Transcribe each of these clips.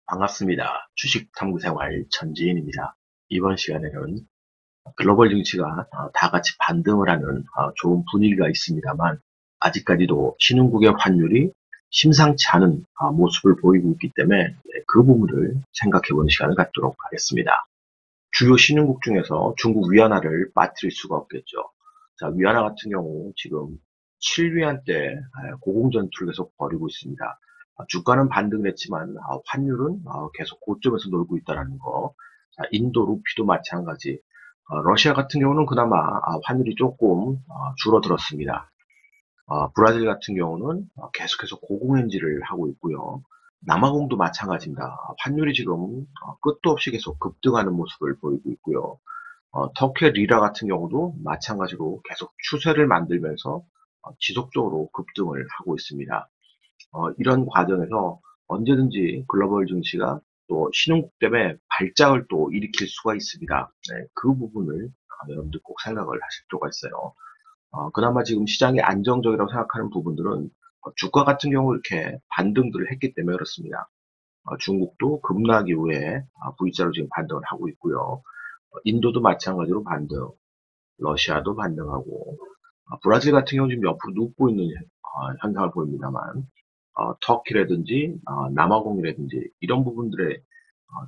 반갑습니다. 주식탐구생활 전지인입니다. 이번 시간에는 글로벌 증시가 다 같이 반등을 하는 좋은 분위기가 있습니다만 아직까지도 신흥국의 환율이 심상치 않은 모습을 보이고 있기 때문에 그 부분을 생각해보는 시간을 갖도록 하겠습니다. 주요 신흥국 중에서 중국 위안화를 빠뜨릴 수가 없겠죠. 자, 위안화 같은 경우 지금 7위안대 고공전투를 계속 벌이고 있습니다. 주가는 반등을 했지만 환율은 계속 고점에서 놀고 있다는 거. 자, 인도 루피도 마찬가지. 러시아 같은 경우는 그나마 환율이 조금 줄어들었습니다. 브라질 같은 경우는 계속해서 고공행진을 하고 있고요. 남아공도 마찬가지입니다. 환율이 지금 끝도 없이 계속 급등하는 모습을 보이고 있고요. 터키 리라 같은 경우도 마찬가지로 계속 추세를 만들면서 지속적으로 급등을 하고 있습니다. 이런 과정에서 언제든지 글로벌 증시가 또 신흥국 때문에 발작을 또 일으킬 수가 있습니다. 네, 그 부분을 여러분들 꼭 생각을 하실 필요가 있어요. 그나마 지금 시장이 안정적이라고 생각하는 부분들은 주가 같은 경우 이렇게 반등들을 했기 때문에 그렇습니다. 중국도 급락 이후에 V자로 지금 반등을 하고 있고요. 인도도 마찬가지로 반등, 러시아도 반등하고, 브라질 같은 경우는 지금 옆으로 눕고 있는 현상을 보입니다만, 터키라든지 남아공이라든지 이런 부분들에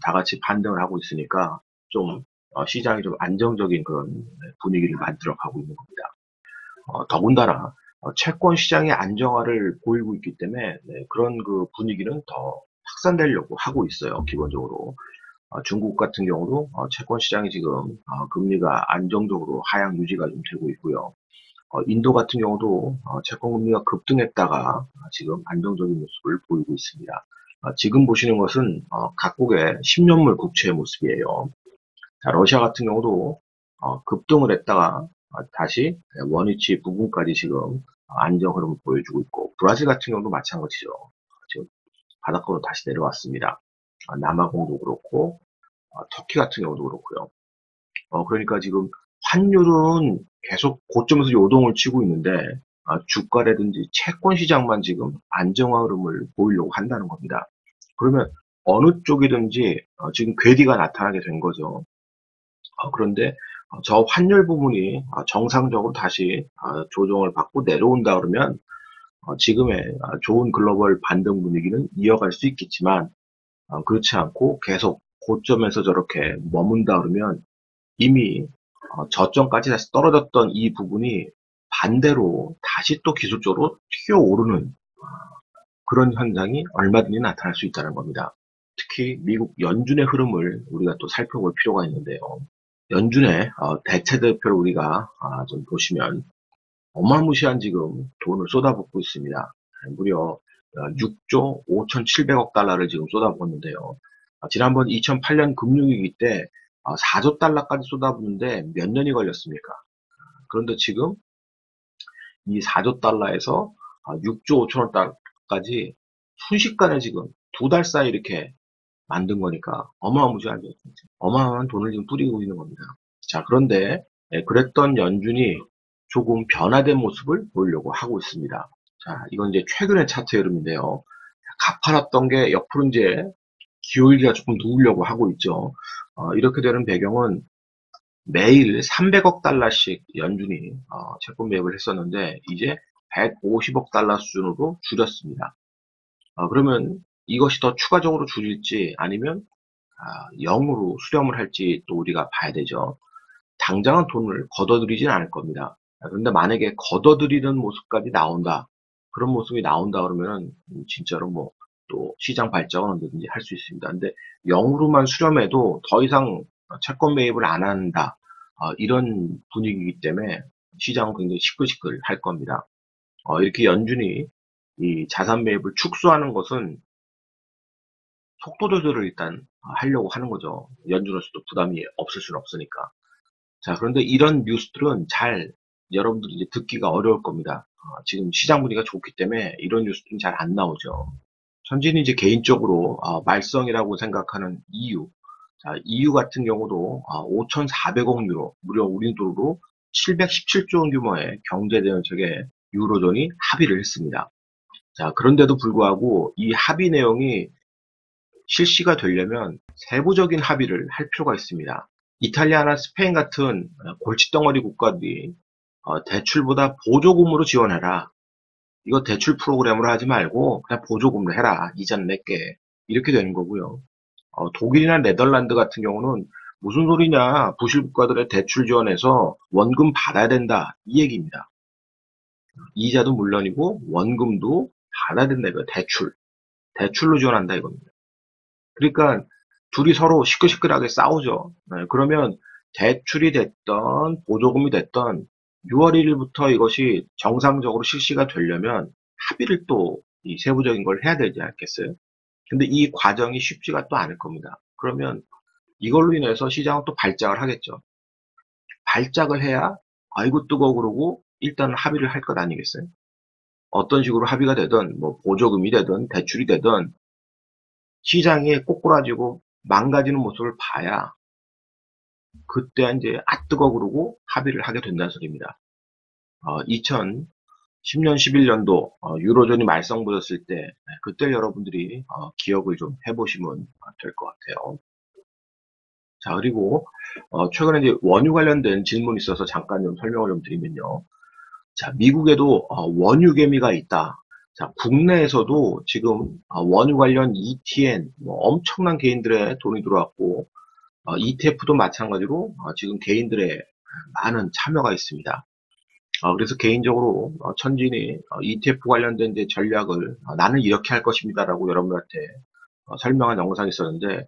다 같이 반등을 하고 있으니까 좀 시장이 좀 안정적인 그런 분위기를 만들어 가고 있는 겁니다. 더군다나 채권 시장의 안정화를 보이고 있기 때문에 그런 그 분위기는 더 확산되려고 하고 있어요. 기본적으로. 중국 같은 경우도 채권 시장이 지금 금리가 안정적으로 하향 유지가 좀 되고 있고요. 인도 같은 경우도 채권 금리가 급등했다가 지금 안정적인 모습을 보이고 있습니다. 지금 보시는 것은 각국의 10년물 국채의 모습이에요. 자, 러시아 같은 경우도 급등을 했다가 다시 원위치 부분까지 지금 안정 흐름을 보여주고 있고, 브라질 같은 경우도 마찬가지죠. 지금 바닥으로 다시 내려왔습니다. 남아공도 그렇고 터키 같은 경우도 그렇고요. 그러니까 지금 환율은 계속 고점에서 요동을 치고 있는데 주가라든지 채권 시장만 지금 안정화 흐름을 보이려고 한다는 겁니다. 그러면 어느 쪽이든지 지금 괴리가 나타나게 된 거죠. 그런데 저 환율 부분이 정상적으로 다시 조정을 받고 내려온다 그러면 지금의 좋은 글로벌 반등 분위기는 이어갈 수 있겠지만 그렇지 않고 계속 고점에서 저렇게 머문다 그러면 이미 저점까지 다시 떨어졌던 이 부분이 반대로 다시 또 기술적으로 튀어오르는 그런 현상이 얼마든지 나타날 수 있다는 겁니다. 특히 미국 연준의 흐름을 우리가 또 살펴볼 필요가 있는데요. 연준의 대체대표를 우리가 좀 보시면 어마무시한 지금 돈을 쏟아붓고 있습니다. 무려 6조 5,700억 달러를 지금 쏟아붓었는데요. 지난번 2008년 금융위기 때 4조 달러까지 쏟아붓는데 몇 년이 걸렸습니까? 그런데 지금 이 4조 달러에서 6조 5천억 달러까지 순식간에 지금 2달 사이 이렇게 만든 거니까 어마무시하죠. 어마어마한 돈을 지금 뿌리고 있는 겁니다. 자, 그런데 그랬던 연준이 조금 변화된 모습을 보이려고 하고 있습니다. 자, 이건 이제 최근의 차트 흐름인데요. 가팔랐던 게 옆으로 이제 기울기가 조금 누우려고 하고 있죠. 이렇게 되는 배경은 매일 300억 달러씩 연준이 채권 매입을 했었는데 이제 150억 달러 수준으로 줄였습니다. 그러면 이것이 더 추가적으로 줄일지 아니면 0으로 수렴을 할지 또 우리가 봐야 되죠. 당장은 돈을 걷어들이진 않을 겁니다. 그런데 만약에 걷어들이는 모습까지 나온다. 그런 모습이 나온다 그러면은 진짜로 뭐 또 시장 발작은 언제든지 할 수 있습니다. 근데 0으로만 수렴해도 더 이상 채권 매입을 안 한다. 이런 분위기이기 때문에 시장은 굉장히 시끌시끌 할 겁니다. 이렇게 연준이 이 자산 매입을 축소하는 것은 속도 조절을 일단 하려고 하는 거죠. 연준으로서도 부담이 없을 수는 없으니까. 자, 그런데 이런 뉴스들은 잘 여러분들이 이제 듣기가 어려울 겁니다. 지금 시장 분위기가 좋기 때문에 이런 뉴스들은 잘 안 나오죠. 현재는 이제 개인적으로 말썽이라고 생각하는 EU. 자, EU 같은 경우도 5,400억 유로, 무려 우리 돈으로 717조 원 규모의 경제 대응책에 유로존이 합의를 했습니다. 자, 그런데도 불구하고 이 합의 내용이 실시가 되려면 세부적인 합의를 할 필요가 있습니다. 이탈리아나 스페인 같은 골칫덩어리 국가들이 대출보다 보조금으로 지원해라. 이거 대출 프로그램으로 하지 말고 그냥 보조금으로 해라. 이자는 낼게. 이렇게 되는 거고요. 독일이나 네덜란드 같은 경우는 무슨 소리냐. 부실 국가들의 대출 지원해서 원금 받아야 된다. 이 얘기입니다. 이자도 물론이고 원금도 받아야 된다. 이거 대출로 지원한다 이겁니다. 그러니까 둘이 서로 시끌시끌하게 싸우죠. 네, 그러면 대출이 됐던 보조금이 됐던 6월 1일부터 이것이 정상적으로 실시가 되려면 합의를 또 이 세부적인 걸 해야 되지 않겠어요? 근데 이 과정이 쉽지가 또 않을 겁니다. 그러면 이걸로 인해서 시장은 또 발작을 하겠죠. 발작을 해야 아이고 뜨거워 그러고 일단 합의를 할 것 아니겠어요? 어떤 식으로 합의가 되든 뭐 보조금이 되든 대출이 되든 시장이 꼬꾸라지고 망가지는 모습을 봐야 그때 이제 아 뜨거 그러고 합의를 하게 된다는 소리입니다. 2010년, 11년도 유로존이 말썽부렸을 때 그때 여러분들이 기억을 좀 해보시면 될 것 같아요. 자, 그리고 최근에 이제 원유 관련된 질문이 있어서 잠깐 좀 설명을 좀 드리면요. 자, 미국에도 원유 개미가 있다. 자, 국내에서도 지금 원유 관련 ETN 엄청난 개인들의 돈이 들어왔고 ETF도 마찬가지로 지금 개인들의 많은 참여가 있습니다. 그래서 개인적으로 천진이 ETF 관련된 이제 전략을 나는 이렇게 할 것입니다라고 여러분한테 설명한 영상이 있었는데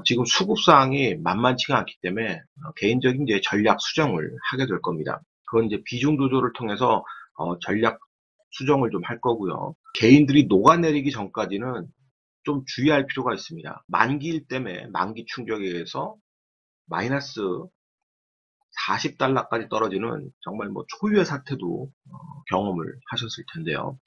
지금 수급사항이 만만치가 않기 때문에 개인적인 이제 전략 수정을 하게 될 겁니다. 그건 이제 비중 조절을 통해서 전략 수정을 좀 할 거고요. 개인들이 녹아내리기 전까지는 좀 주의할 필요가 있습니다. 만기일 때문에 만기 충격에 의해서 마이너스 40달러까지 떨어지는 정말 뭐 초유의 사태도 경험을 하셨을 텐데요.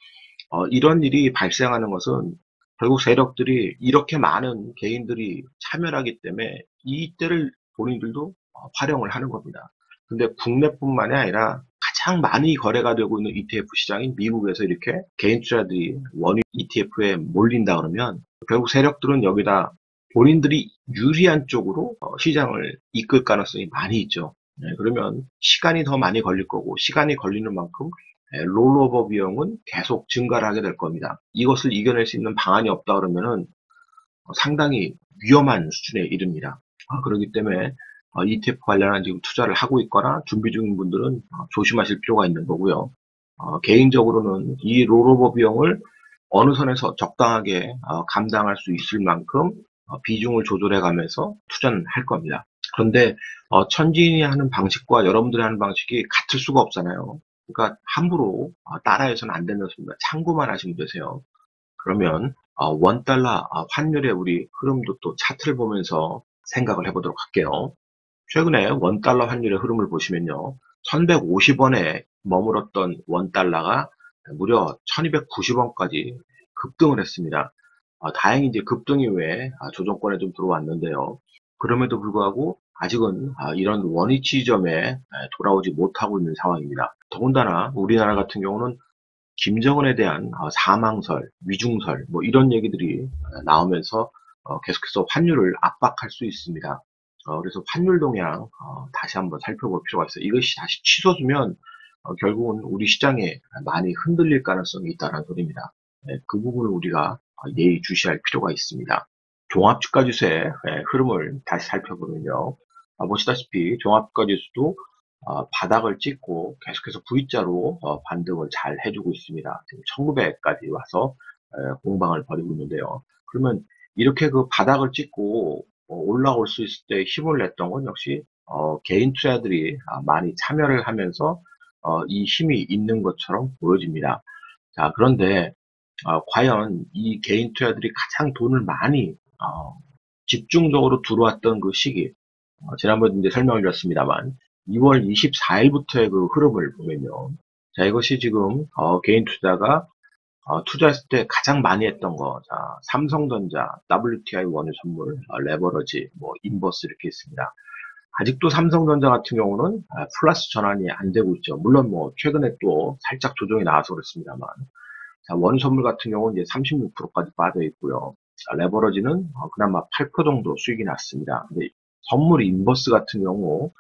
이런 일이 발생하는 것은 결국 세력들이 이렇게 많은 개인들이 참여하기 때문에 이때를 본인들도 활용을 하는 겁니다. 근데 국내뿐만이 아니라 가장 많이 거래가 되고 있는 ETF 시장인 미국에서 이렇게 개인 투자들이 원유 ETF에 몰린다 그러면 결국 세력들은 여기다 본인들이 유리한 쪽으로 시장을 이끌 가능성이 많이 있죠. 네, 그러면 시간이 더 많이 걸릴 거고 시간이 걸리는 만큼 롤오버 비용은 계속 증가를 하게 될 겁니다. 이것을 이겨낼 수 있는 방안이 없다 그러면은 상당히 위험한 수준에 이릅니다. 그렇기 때문에 ETF 관련한 지금 투자를 하고 있거나 준비 중인 분들은 조심하실 필요가 있는 거고요. 개인적으로는 이 롤오버 비용을 어느 선에서 적당하게 감당할 수 있을 만큼 비중을 조절해 가면서 투자는 할 겁니다. 그런데 천진이 하는 방식과 여러분들이 하는 방식이 같을 수가 없잖아요. 그러니까 함부로 따라해서는 안 되는 소리입니다. 참고만 하시면 되세요. 그러면 원달러 환율의 우리 흐름도 또 차트를 보면서 생각을 해보도록 할게요. 최근에 원달러 환율의 흐름을 보시면요. 1150원에 머물었던 원달러가 무려 1290원까지 급등을 했습니다. 다행히 이제 급등 이후에 조정권에 좀 들어왔는데요. 그럼에도 불구하고 아직은 이런 원위치 지점에 돌아오지 못하고 있는 상황입니다. 더군다나 우리나라 같은 경우는 김정은에 대한 사망설, 위중설 뭐 이런 얘기들이 나오면서 계속해서 환율을 압박할 수 있습니다. 그래서 환율 동향 다시 한번 살펴볼 필요가 있어요. 이것이 다시 치솟으면 결국은 우리 시장에 많이 흔들릴 가능성이 있다는 소리입니다. 네, 그 부분을 우리가 예의주시할 필요가 있습니다. 종합주가지수의 흐름을 다시 살펴보면요. 보시다시피 종합주가지수도 바닥을 찍고 계속해서 V자로 반등을 잘 해주고 있습니다. 지금 1900까지 와서 공방을 벌이고 있는데요. 그러면 이렇게 그 바닥을 찍고 올라올 수 있을 때 힘을 냈던 건 역시 개인 투자들이 많이 참여를 하면서 이 힘이 있는 것처럼 보여집니다. 자, 그런데 과연 이 개인 투자들이 가장 돈을 많이 집중적으로 들어왔던 그 시기, 지난번에 이제 설명을 드렸습니다만 2월 24일부터의 그 흐름을 보면요. 자, 이것이 지금 개인 투자가 투자했을 때 가장 많이 했던 거, 자, 삼성전자, WTI 원유 선물, 레버러지, 뭐 인버스 이렇게 있습니다. 아직도 삼성전자 같은 경우는 플러스 전환이 안 되고 있죠. 물론 뭐 최근에 또 살짝 조정이 나와서 그렇습니다만, 자, 원선물 같은 경우는 이제 36%까지 빠져 있고요. 자, 레버러지는 그나마 8% 정도 수익이 났습니다. 근데 선물 인버스 같은 경우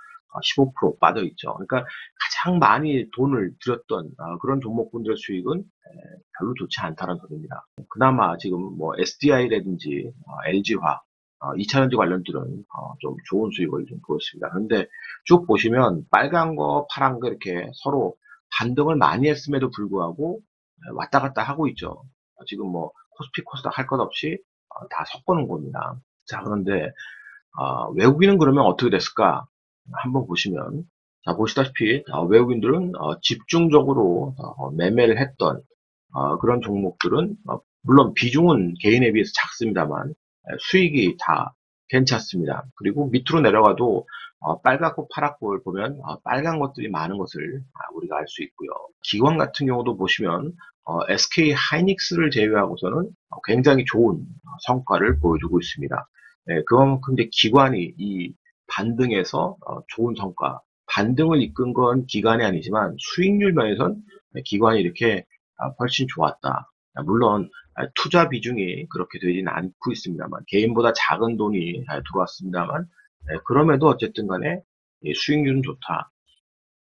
15% 빠져 있죠. 그러니까 가장 많이 돈을 들였던 그런 종목군들의 수익은 별로 좋지 않다는 소리입니다. 그나마 지금 뭐 SDI라든지 LG화, 2차전지 관련들은 좀 좋은 수익을 좀 보였습니다. 그런데 쭉 보시면 빨간 거, 파란 거 이렇게 서로 반등을 많이 했음에도 불구하고 왔다 갔다 하고 있죠. 지금 뭐 코스피, 코스닥 할 것 없이 다 섞어놓은 겁니다. 자, 그런데 외국인은 그러면 어떻게 됐을까? 한번 보시면, 자, 보시다시피 외국인들은 집중적으로 매매를 했던 그런 종목들은 물론 비중은 개인에 비해서 작습니다만 수익이 다 괜찮습니다. 그리고 밑으로 내려가도 빨갛고 파랗고를 보면 빨간 것들이 많은 것을 우리가 알 수 있고요. 기관 같은 경우도 보시면 SK 하이닉스를 제외하고서는 굉장히 좋은 성과를 보여주고 있습니다. 그만큼 이제 기관이 이 반등에서 좋은 성과, 반등을 이끈 건 기관이 아니지만 수익률 면에선 기관이 이렇게 훨씬 좋았다. 물론 투자 비중이 그렇게 되지는 않고 있습니다만 개인보다 작은 돈이 들어왔습니다만 그럼에도 어쨌든 간에 수익률은 좋다.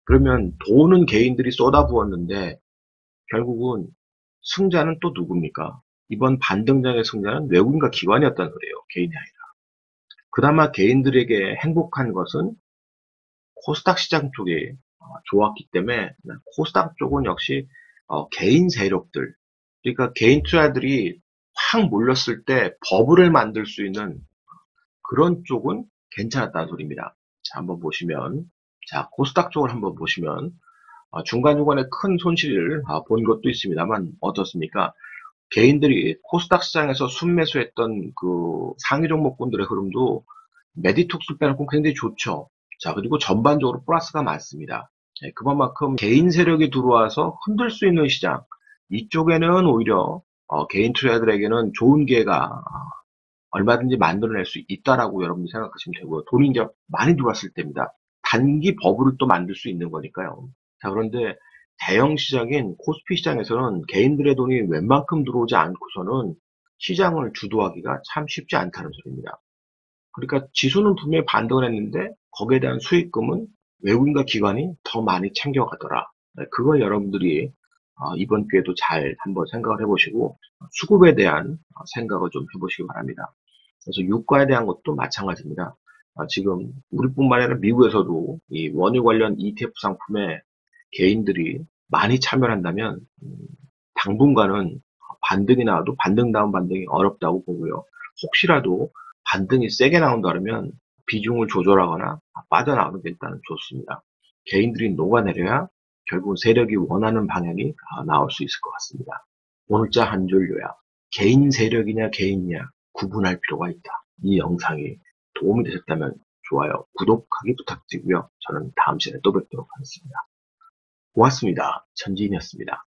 그러면 돈은 개인들이 쏟아부었는데 결국은 승자는 또 누굽니까? 이번 반등장의 승자는 외국인과 기관이었다는 거예요. 개인이 아니라. 그나마 개인들에게 행복한 것은 코스닥 시장 쪽이 좋았기 때문에 코스닥 쪽은 역시 개인 세력들, 그러니까 개인 투자들이 확 몰렸을 때 버블을 만들 수 있는 그런 쪽은 괜찮았다는 소리입니다. 자, 한번 보시면, 자, 코스닥 쪽을 한번 보시면 중간중간에 큰 손실을 본 것도 있습니다만 어떻습니까? 개인들이 코스닥 시장에서 순매수했던 그 상위 종목군들의 흐름도 메디톡스 빼놓고 굉장히 좋죠. 자, 그리고 전반적으로 플러스가 많습니다. 그만큼 개인 세력이 들어와서 흔들 수 있는 시장, 이쪽에는 오히려 개인 투자자들에게는 좋은 기회가 얼마든지 만들어낼 수 있다라고 여러분들 생각하시면 되고요. 돈이 이제 많이 들어왔을 때입니다. 단기 버블을 또 만들 수 있는 거니까요. 자, 그런데 대형 시장인 코스피 시장에서는 개인들의 돈이 웬만큼 들어오지 않고서는 시장을 주도하기가 참 쉽지 않다는 소리입니다. 그러니까 지수는 분명히 반등을 했는데 거기에 대한 수익금은 외국인과 기관이 더 많이 챙겨가더라. 그걸 여러분들이 이번 기회에도 잘 한번 생각을 해보시고 수급에 대한 생각을 좀 해보시기 바랍니다. 그래서 유가에 대한 것도 마찬가지입니다. 지금 우리뿐만 아니라 미국에서도 이 원유 관련 ETF 상품에 개인들이 많이 참여를 한다면 당분간은 반등이 나와도 반등 다음 반등이 어렵다고 보고요. 혹시라도 반등이 세게 나온다 그러면 비중을 조절하거나 빠져나오는 게 일단은 좋습니다. 개인들이 녹아내려야 결국 세력이 원하는 방향이 나올 수 있을 것 같습니다. 오늘자 한 줄 요약. 개인 세력이냐 개인이냐 구분할 필요가 있다. 이 영상이 도움이 되셨다면 좋아요, 구독하기 부탁드리고요. 저는 다음 시간에 또 뵙도록 하겠습니다. 고맙습니다. 전지인이었습니다.